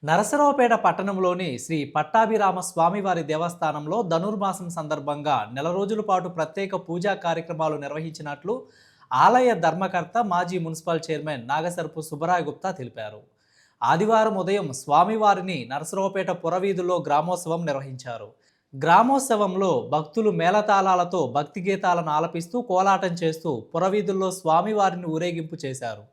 నరసరావుపేట పట్టణంలోని శ్రీ పట్టాభిరామ స్వామివారి దేవస్థానంలో ధనుర్మాసం సందర్భంగా నెల రోజుల పాటు ప్రత్యేక పూజా కార్యక్రమాలు నిర్వహించినట్లు ఆలయ ధర్మకర్త మాజీ మున్సిపల్ చైర్మన్ నాగసరపు సుబ్బరాయ గుప్తా తెలిపారు. ఆదివారం ఉదయం స్వామివారిని నరసరావుపేట పురవీధుల్లో గ్రామోత్సవం నిర్వహించారు. గ్రామోత్సవంలో భక్తులు మేళతాళాలతో భక్తి గీతాలను ఆలపిస్తూ కోలాటం చేస్తూ పురవీధుల్లో స్వామివారిని ఊరేగింపు చేశారు.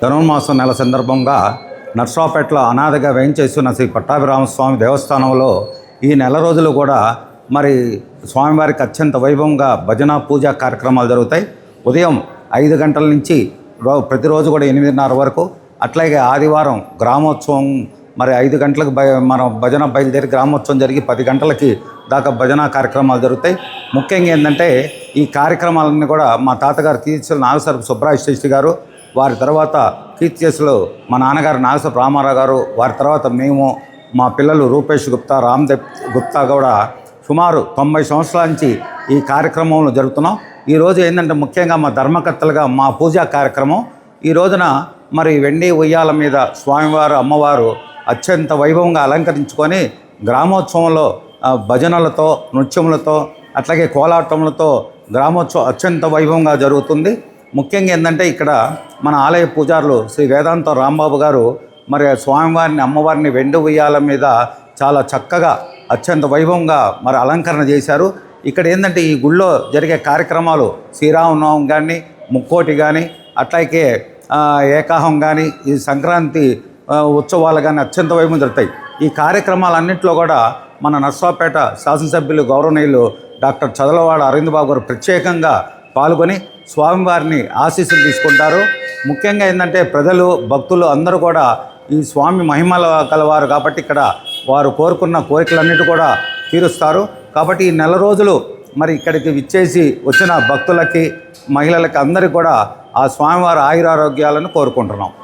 ధనుర్మాసం నెల సందర్భంగా నర్సరావుపేటలో అనాథగా వేయించేస్తున్న శ్రీ పట్టాభిరామ స్వామి దేవస్థానంలో ఈ నెల రోజులు కూడా మరి స్వామివారికి అత్యంత వైభవంగా భజన పూజా కార్యక్రమాలు జరుగుతాయి. ఉదయం 5 గంటల నుంచి ప్రతిరోజు కూడా 8:30 వరకు, అట్లాగే ఆదివారం గ్రామోత్సవం మరి 5 గంటలకు మనం భజన బయలుదేరి గ్రామోత్సవం జరిగి 10 గంటలకి దాకా భజన కార్యక్రమాలు జరుగుతాయి. ముఖ్యంగా ఏంటంటే ఈ కార్యక్రమాలన్నీ కూడా మా తాతగారు కీర్తిశేషులు నాగసరపు సుబ్బరాయ శాస్త్రి గారు, వారి తర్వాత కీర్తిశేషులు మా నాన్నగారు నాగసరపు రామారావు గారు, వారి తర్వాత మేము, మా పిల్లలు రూపేష్ గుప్తా, రామ్దేవ్ గుప్తా కూడా సుమారు 90 సంవత్సరాల నుంచి ఈ కార్యక్రమంలో జరుగుతున్నాం. ఈరోజు ఏంటంటే ముఖ్యంగా మా ధర్మకర్తలుగా మా పూజా కార్యక్రమం ఈ రోజున మరి వెండి ఉయ్యాల మీద స్వామివారు అమ్మవారు అత్యంత వైభవంగా అలంకరించుకొని గ్రామోత్సవంలో భజనలతో నృత్యములతో అట్లాగే కోలాటములతో గ్రామోత్సవం అత్యంత వైభవంగా జరుగుతుంది. ముఖ్యంగా ఏంటంటే ఇక్కడ మన ఆలయ పూజారులు శ్రీ వేదాంత రాంబాబు గారు మరి స్వామివారిని అమ్మవారిని వెండి ఉయ్యాల మీద చాలా చక్కగా అత్యంత వైభవంగా మరి అలంకరణ చేశారు. ఇక్కడ ఏంటంటే ఈ గుళ్ళో జరిగే కార్యక్రమాలు శ్రీరామనవమి కానీ, ముక్కోటి కానీ, అట్లాగే ఏకాహం కానీ, ఈ సంక్రాంతి ఉత్సవాలు కానీ అత్యంత వైభవం జరుగుతాయి. ఈ కార్యక్రమాలన్నింటిలో కూడా మన నర్సరావుపేట శాసనసభ్యులు గౌరవనీయులు డాక్టర్ చదలవాడ అరవింద్ బాబు గారు ప్రత్యేకంగా పాల్గొని స్వామివారిని ఆశీస్సులు తీసుకుంటారు. ముఖ్యంగా ఏంటంటే ప్రజలు భక్తులు అందరూ కూడా ఈ స్వామి మహిమల కలవారు కాబట్టి ఇక్కడ వారు కోరుకున్న కోరికలన్నిటి కూడా తీరుస్తారు. కాబట్టి ఈ నెల రోజులు మరి ఇక్కడికి విచ్చేసి వచ్చిన భక్తులకి, మహిళలకి అందరికీ కూడా ఆ స్వామివారి ఆయురారోగ్యాలను కోరుకుంటున్నాం.